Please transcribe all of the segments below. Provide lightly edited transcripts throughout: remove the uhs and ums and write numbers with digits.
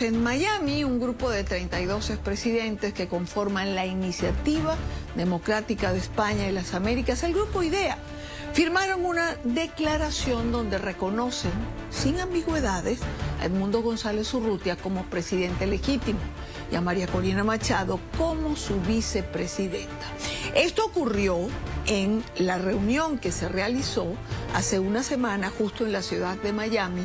En Miami, un grupo de 32 expresidentes que conforman la Iniciativa Democrática de España y las Américas, el Grupo IDEA, firmaron una declaración donde reconocen, sin ambigüedades, a Edmundo González Urrutia como presidente legítimo y a María Corina Machado como su vicepresidenta. Esto ocurrió en la reunión que se realizó hace una semana justo en la ciudad de Miami,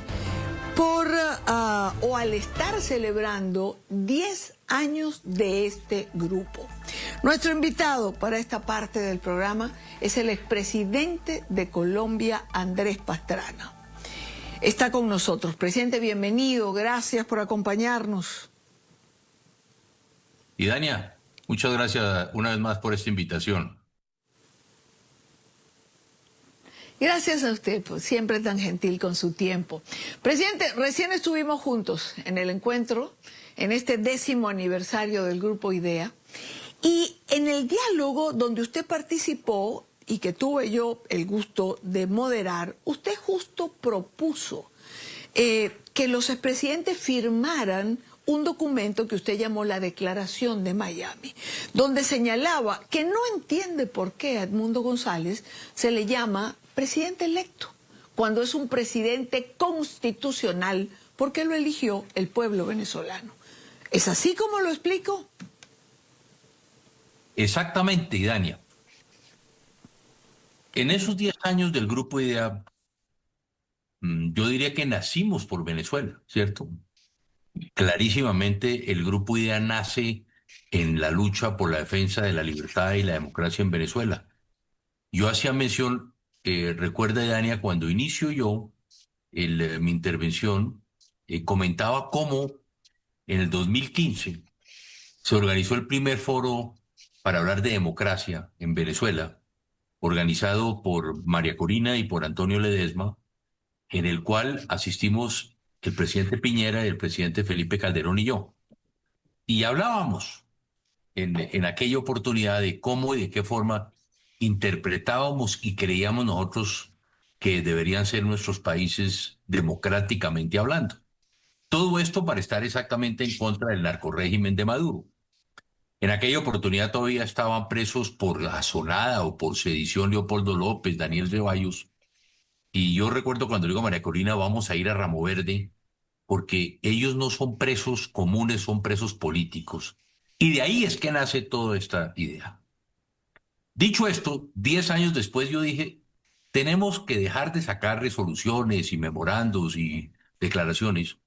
al estar celebrando 10 años de este grupo. Nuestro invitado para esta parte del programa es el expresidente de Colombia, Andrés Pastrana. Está con nosotros. Presidente, bienvenido. Gracias por acompañarnos. Y Dania, muchas gracias una vez más por esta invitación. Gracias a usted, pues, siempre tan gentil con su tiempo. Presidente, recién estuvimos juntos en el encuentro, en este 10º aniversario del Grupo IDEA, y en el diálogo donde usted participó y que tuve yo el gusto de moderar, usted justo propuso que los expresidentes firmaran un documento que usted llamó la Declaración de Miami, donde señalaba que no entiende por qué a Edmundo González se le llama presidente electo, cuando es un presidente constitucional, porque lo eligió el pueblo venezolano. ¿Es así como lo explico? Exactamente, Dania. En esos 10 años del Grupo IDEA, yo diría que nacimos por Venezuela, ¿cierto? Clarísimamente el Grupo IDEA nace en la lucha por la defensa de la libertad y la democracia en Venezuela. Yo hacía mención, recuerda, Dania, cuando inicio yo mi intervención, comentaba cómo en el 2015 se organizó el primer foro para hablar de democracia en Venezuela, organizado por María Corina y por Antonio Ledesma, en el cual asistimos el presidente Piñera y el presidente Felipe Calderón y yo. Y hablábamos en aquella oportunidad de cómo y de qué forma interpretábamos y creíamos nosotros que deberían ser nuestros países democráticamente hablando. Todo esto para estar exactamente en contra del narcorrégimen de Maduro. En aquella oportunidad todavía estaban presos por asonada o por sedición Leopoldo López, Daniel Ceballos. Y yo recuerdo cuando le digo a María Corina, vamos a ir a Ramo Verde, porque ellos no son presos comunes, son presos políticos. Y de ahí es que nace toda esta idea. Dicho esto, 10 años después yo dije, tenemos que dejar de sacar resoluciones y memorandos y declaraciones.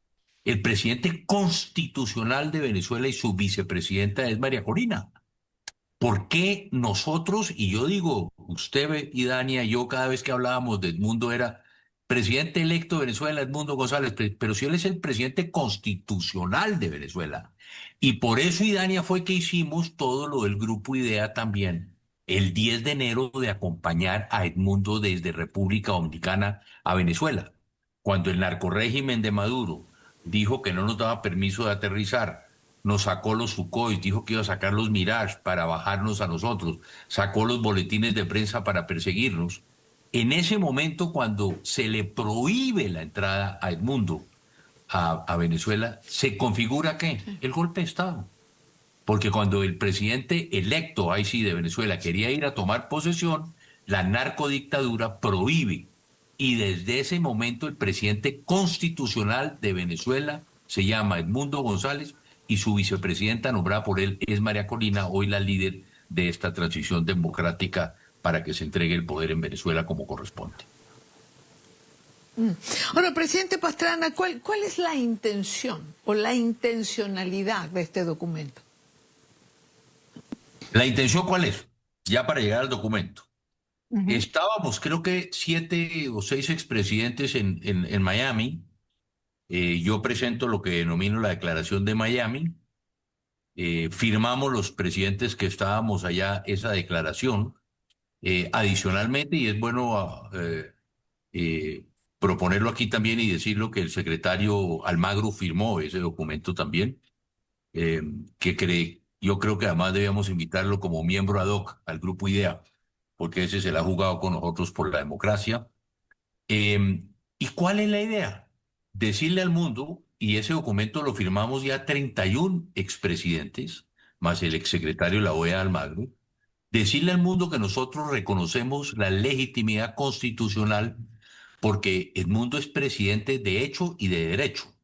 El presidente constitucional de Venezuela y su vicepresidenta es María Corina. ¿Por qué nosotros, y yo digo, usted y Dania, yo cada vez que hablábamos de Edmundo era presidente electo de Venezuela, Edmundo González, pero si él es el presidente constitucional de Venezuela? Y por eso, y Dania, fue que hicimos todo lo del Grupo IDEA también, el 10 de enero, de acompañar a Edmundo desde República Dominicana a Venezuela. Cuando el narcorrégimen de Maduro dijo que no nos daba permiso de aterrizar, nos sacó los Sukhoi, dijo que iba a sacar los Mirage para bajarnos a nosotros, sacó los boletines de prensa para perseguirnos. En ese momento, cuando se le prohíbe la entrada a Edmundo a Venezuela, se configura ¿qué? El golpe de Estado. Porque cuando el presidente electo, ahí sí, de Venezuela, quería ir a tomar posesión, la narcodictadura prohíbe. Y desde ese momento el presidente constitucional de Venezuela se llama Edmundo González, y su vicepresidenta nombrada por él es María Corina, hoy la líder de esta transición democrática para que se entregue el poder en Venezuela como corresponde. Ahora, presidente Pastrana, ¿cuál es la intención o la intencionalidad de este documento? ¿La intención cuál es? Ya para llegar al documento. Estábamos, creo que 7 o 6 expresidentes en Miami. Yo presento lo que denomino la Declaración de Miami. Firmamos los presidentes que estábamos allá esa declaración. Adicionalmente, y es bueno proponerlo aquí también y decirlo, que el secretario Almagro firmó ese documento también, yo creo que además debíamos invitarlo como miembro ad hoc al Grupo IDEA, porque ese se la ha jugado con nosotros por la democracia. ¿Y cuál es la idea? Decirle al mundo y ese documento lo firmamos ya 31 expresidentes, más el exsecretario de la OEA Almagro, decirle al mundo que nosotros reconocemos la legitimidad constitucional porque el mundo es presidente de hecho y de derecho.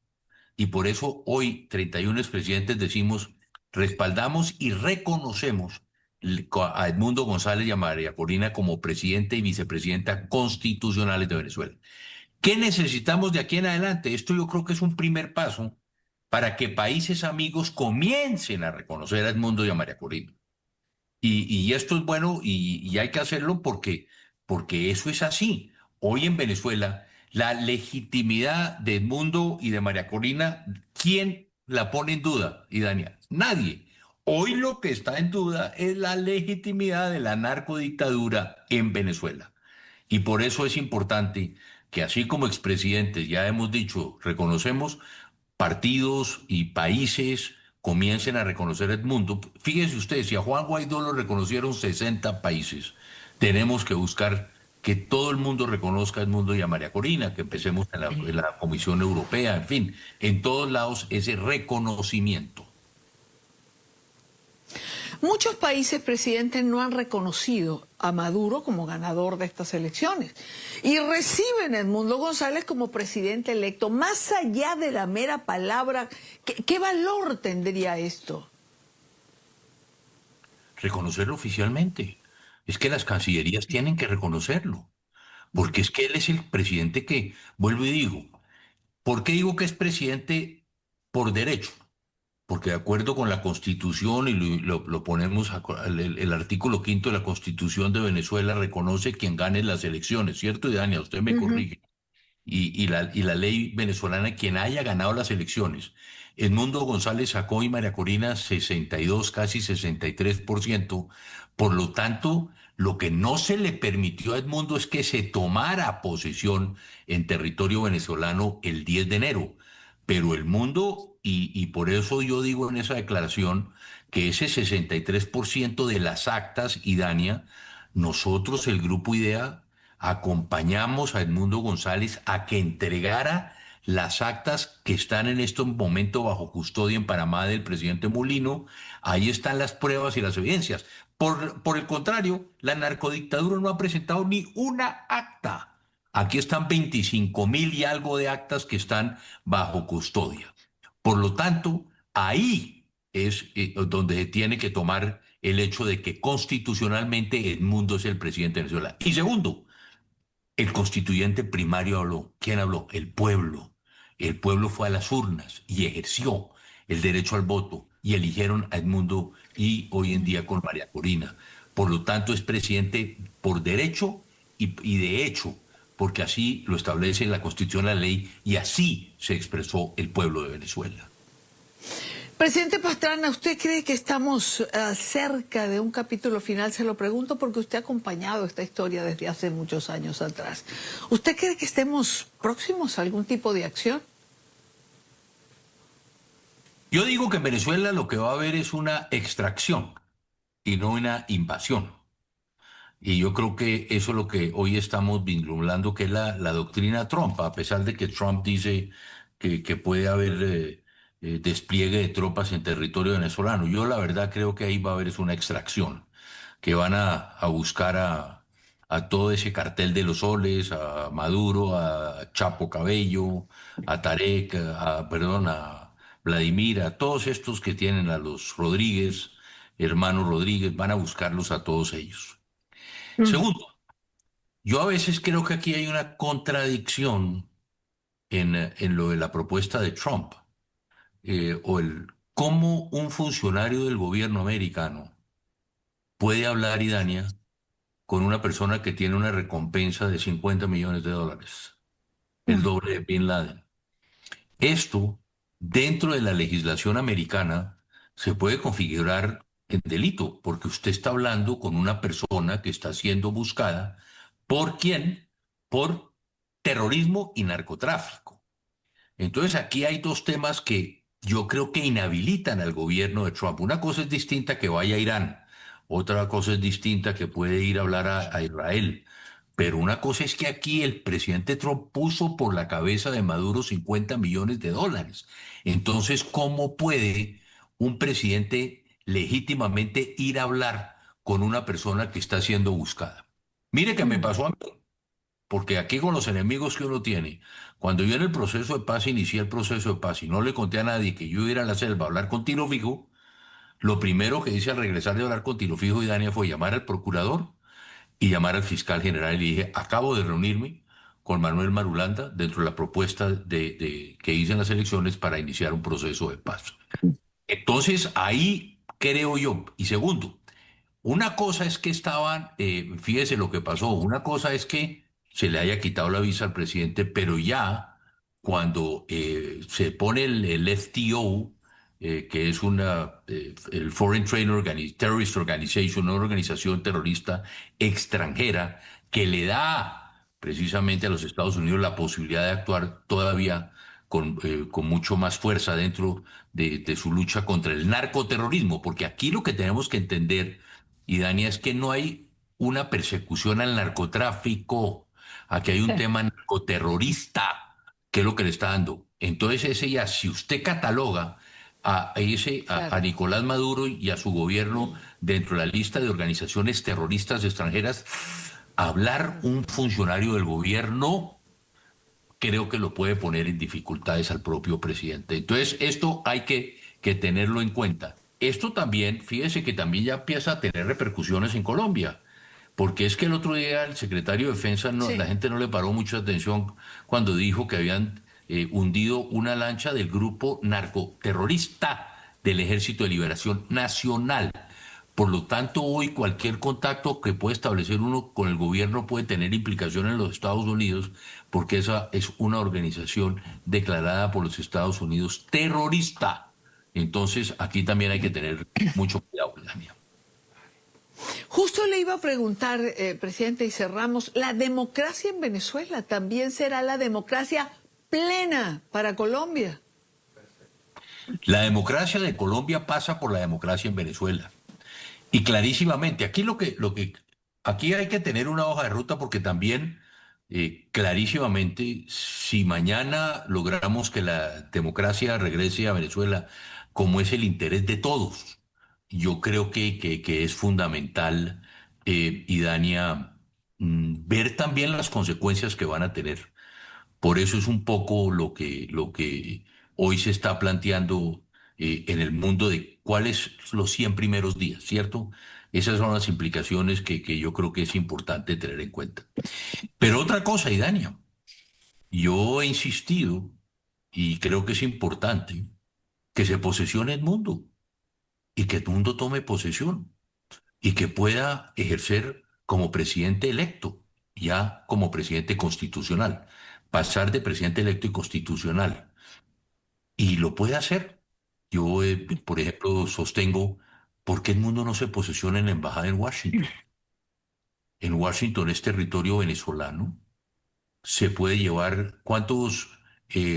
Y por eso hoy 31 expresidentes decimos, respaldamos y reconocemos a Edmundo González y a María Corina como presidente y vicepresidenta constitucionales de Venezuela. ¿Qué necesitamos de aquí en adelante? Esto yo creo que es un primer paso para que países amigos comiencen a reconocer a Edmundo y a María Corina. Y esto es bueno y hay que hacerlo porque eso es así. Hoy en Venezuela, la legitimidad de Edmundo y de María Corina, ¿quién la pone en duda, Idania? Nadie. Hoy lo que está en duda es la legitimidad de la narcodictadura en Venezuela. Y por eso es importante que así como expresidentes, ya hemos dicho, reconocemos, partidos y países comiencen a reconocer el mundo. Fíjense ustedes, si a Juan Guaidó lo reconocieron 60 países, tenemos que buscar que todo el mundo reconozca el mundo y a María Corina, que empecemos en la Comisión Europea, en fin, en todos lados ese reconocimiento. Muchos países, presidente, no han reconocido a Maduro como ganador de estas elecciones y reciben a Edmundo González como presidente electo. Más allá de la mera palabra, ¿qué valor tendría esto? Reconocerlo oficialmente. Es que las cancillerías tienen que reconocerlo, porque es que él es el presidente que, vuelvo y digo, ¿por qué digo que es presidente por derecho? Porque de acuerdo con la Constitución, y lo ponemos, el artículo quinto de la Constitución de Venezuela reconoce quien gane las elecciones, ¿cierto? Y Dania, usted me Ujú. corrige. Y la ley venezolana, quien haya ganado las elecciones. Edmundo González sacó y María Corina 62, casi 63%. Por lo tanto, lo que no se le permitió a Edmundo es que se tomara posesión en territorio venezolano el 10 de enero. Pero el mundo, y por eso yo digo en esa declaración que ese 63% de las actas, y Dania, nosotros, el Grupo IDEA, acompañamos a Edmundo González a que entregara las actas que están en este momento bajo custodia en Panamá del presidente Molino. Ahí están las pruebas y las evidencias. Por el contrario, la narcodictadura no ha presentado ni una acta. Aquí están 25.000 y algo de actas que están bajo custodia. Por lo tanto, ahí es donde se tiene que tomar el hecho de que constitucionalmente Edmundo es el presidente de Venezuela. Y segundo, el constituyente primario habló. ¿Quién habló? El pueblo. El pueblo fue a las urnas y ejerció el derecho al voto y eligieron a Edmundo y hoy en día con María Corina. Por lo tanto, es presidente por derecho y de hecho, porque así lo establece la Constitución, la ley, y así se expresó el pueblo de Venezuela. Presidente Pastrana, ¿usted cree que estamos cerca de un capítulo final? Se lo pregunto porque usted ha acompañado esta historia desde hace muchos años atrás. ¿Usted cree que estemos próximos a algún tipo de acción? Yo digo que en Venezuela lo que va a haber es una extracción y no una invasión. Y yo creo que eso es lo que hoy estamos vinculando, que es la doctrina Trump, a pesar de que Trump dice que puede haber despliegue de tropas en territorio venezolano. Yo la verdad creo que ahí va a haber es una extracción, que van a buscar a todo ese cartel de los soles, a Maduro, a Chapo Cabello, a Tarek, perdón, a Vladimir, a todos estos que tienen a los Rodríguez, hermanos Rodríguez, van a buscarlos a todos ellos. Mm. Segundo, yo a veces creo que aquí hay una contradicción en lo de la propuesta de Trump, o el cómo un funcionario del gobierno americano puede hablar, Idania, con una persona que tiene una recompensa de 50 millones de dólares, el Mm. doble de Bin Laden. Esto, dentro de la legislación americana, se puede configurar en delito, porque usted está hablando con una persona que está siendo buscada. ¿Por quién? Por terrorismo y narcotráfico. Entonces aquí hay dos temas que yo creo que inhabilitan al gobierno de Trump. Una cosa es distinta que vaya a Irán, otra cosa es distinta que puede ir a hablar a Israel, Pero una cosa es que aquí el presidente Trump puso por la cabeza de Maduro 50 millones de dólares. Entonces, ¿cómo puede un presidente legítimamente ir a hablar con una persona que está siendo buscada? Mire que me Mm. pasó a mí, porque aquí con los enemigos que uno tiene, cuando yo en el proceso de paz inicié el proceso de paz y no le conté a nadie que yo iba a ir a la selva a hablar con tiro fijo, lo primero que hice al regresar de hablar con tiro fijo y Dania fue llamar al procurador y llamar al fiscal general y le dije, acabo de reunirme con Manuel Marulanda dentro de la propuesta que hice en las elecciones para iniciar un proceso de paz. Entonces, ahí creo yo. Y segundo, una cosa es que estaban, fíjese lo que pasó, una cosa es que se le haya quitado la visa al presidente, pero ya cuando se pone el FTO, que es el Foreign Terrorist Organization, una organización terrorista extranjera, que le da precisamente a los Estados Unidos la posibilidad de actuar todavía con mucho más fuerza dentro de su lucha contra el narcoterrorismo, porque aquí lo que tenemos que entender y Dani, es que no hay una persecución al narcotráfico. Aquí hay un tema narcoterrorista, que es lo que le está dando. Entonces, ese ya, si usted cataloga a Claro. Nicolás Maduro y a su gobierno dentro de la lista de organizaciones terroristas extranjeras, hablar un funcionario del gobierno creo que lo puede poner en dificultades al propio presidente. Entonces, esto hay que tenerlo en cuenta. Esto también, fíjese que también ya empieza a tener repercusiones en Colombia, porque es que el otro día el secretario de Defensa, la Sí. gente no le paró mucha atención cuando dijo que habían hundido una lancha del grupo narcoterrorista del Ejército de Liberación Nacional. Por lo tanto, hoy cualquier contacto que puede establecer uno con el gobierno puede tener implicaciones en los Estados Unidos, porque esa es una organización declarada por los Estados Unidos terrorista. Entonces, aquí también hay que tener mucho cuidado, Dania. Justo le iba a preguntar, presidente, y cerramos, ¿la democracia en Venezuela también será la democracia plena para Colombia? La democracia de Colombia pasa por la democracia en Venezuela. Y clarísimamente, aquí hay que tener una hoja de ruta porque también, clarísimamente, si mañana logramos que la democracia regrese a Venezuela, como es el interés de todos, yo creo que es fundamental, y Dania, ver también las consecuencias que van a tener. Por eso es un poco lo que hoy se está planteando en el mundo de cuáles los 100 primeros días, ¿cierto? Esas son las implicaciones que yo creo que es importante tener en cuenta. Pero otra cosa, Idania, yo he insistido y creo que es importante que se posesione el mundo y que el mundo tome posesión y que pueda ejercer como presidente electo, ya como presidente constitucional, pasar de presidente electo y constitucional. Y lo puede hacer. Yo, por ejemplo, sostengo, ¿por qué el mundo no se posesiona en la embajada en Washington? En Washington es territorio venezolano. Se puede llevar, ¿cuántos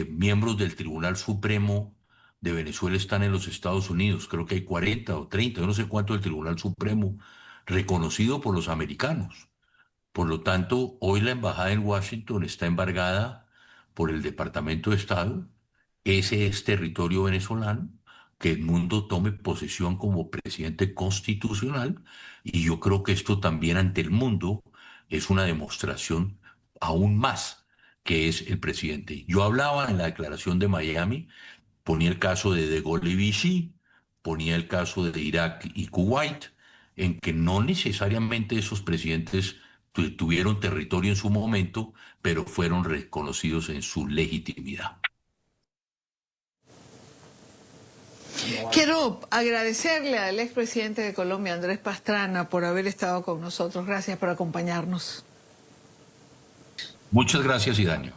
miembros del Tribunal Supremo de Venezuela están en los Estados Unidos? Creo que hay 40 o 30, yo no sé cuánto del Tribunal Supremo, reconocido por los americanos. Por lo tanto, hoy la embajada en Washington está embargada por el Departamento de Estado. Ese es territorio venezolano. Que el mundo tome posesión como presidente constitucional. Y yo creo que esto también ante el mundo es una demostración aún más que es el presidente. Yo hablaba en la declaración de Miami, ponía el caso de Gaulle y Vichy, ponía el caso de Irak y Kuwait, en que no necesariamente esos presidentes tuvieron territorio en su momento, pero fueron reconocidos en su legitimidad. Quiero agradecerle al expresidente de Colombia, Andrés Pastrana, por haber estado con nosotros. Gracias por acompañarnos. Muchas gracias, Idaño.